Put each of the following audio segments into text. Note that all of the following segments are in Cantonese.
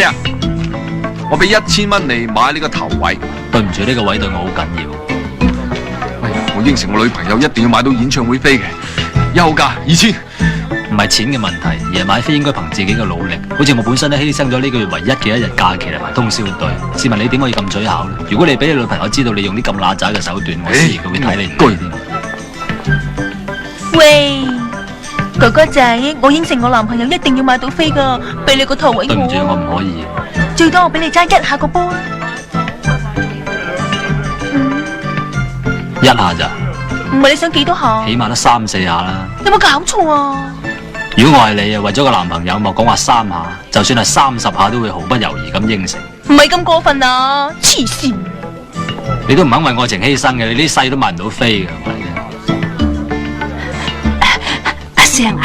石，我俾1000蚊你買呢個頭位。對唔住，呢個位對我好緊要。哎呀，我應承我女朋友一定要買到演唱會飛嘅，優價2000。唔係錢嘅問題，而係買飛應該憑自己嘅努力。好似我本身咧犧牲咗呢個月唯一嘅一日假期嚟埋通宵隊。試問你點可以咁嘴巧呢？如果你俾你女朋友知道你用啲咁揦渣嘅手段，我知佢會睇你唔對。喂，哥哥仔，我應承我男朋友一定要買到飛噶，俾你個頭位我。對唔住，我唔可以。最多我俾你揸1下個波。一下咋？唔係你想幾多下？起碼都3、4下啦。有冇搞錯啊？如果我係你啊，為咗個男朋友，莫講話3下，就算係30下都會毫不猶豫咁應承。唔係咁過分啊！黐線！你都唔肯為愛情犧牲嘅，你呢世都買唔到飛嘅。阿聲啊，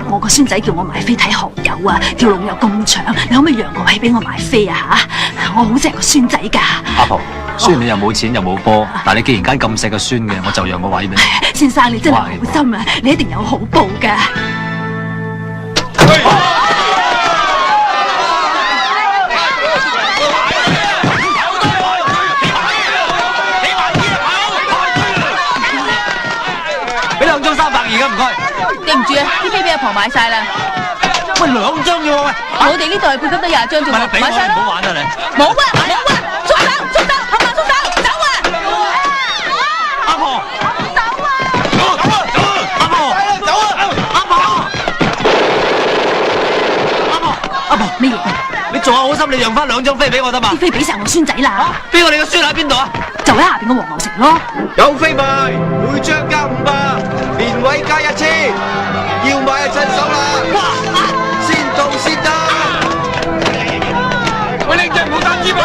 我個孫仔叫我買飛睇學友啊，條龍又咁長，你可唔可以讓個位俾我買飛啊吓？我好錫個孫仔噶。阿婆，雖然你又冇錢又冇波，但你既然間咁錫個孫嘅，我就讓個位俾你。先生你真係好心啊，你一定有好報噶。俾2張320嘅唔該。對唔住啊，啲飛俾阿婆買晒啦。喂，2張啫喎喂。我哋呢度係配給得20張啫喎，買晒啦。唔好玩啊你。冇啊冇啊，鬆手鬆手，冚唪唥鬆手，走啊！阿婆，走啊！阿婆，走啊！阿婆，阿婆，咩嘢？你做下好心，你讓翻2張飛俾我得嘛？啲飛俾晒我孫仔啦，飛我哋個孫喺邊度啊？就喺下邊個黃牛城咯。有飛賣，每張加500，連位加1000，要買就趁手啦！先到先得。喂，靚仔唔好擔尖啊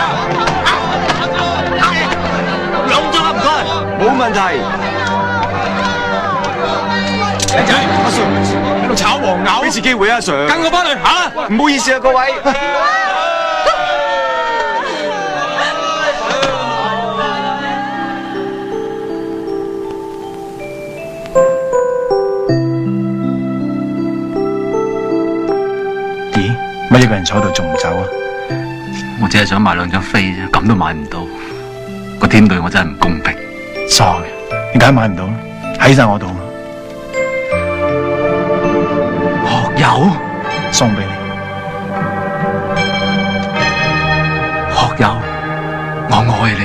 2張啊唔該。冇問題。靚仔，阿 Sir 喺度炒黃牛，俾次機會啊 Sir。跟我翻去行啦。唔好意思啊各位。乜一個人坐喺度仲唔走啊？我只係想買2張飛啫，咁都買唔到，個天對我真係唔公平。傻嘅，點解買唔到？喺晒我度，學友送俾你。學友，我愛你。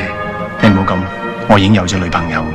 你唔好咁，我已經有咗女朋友。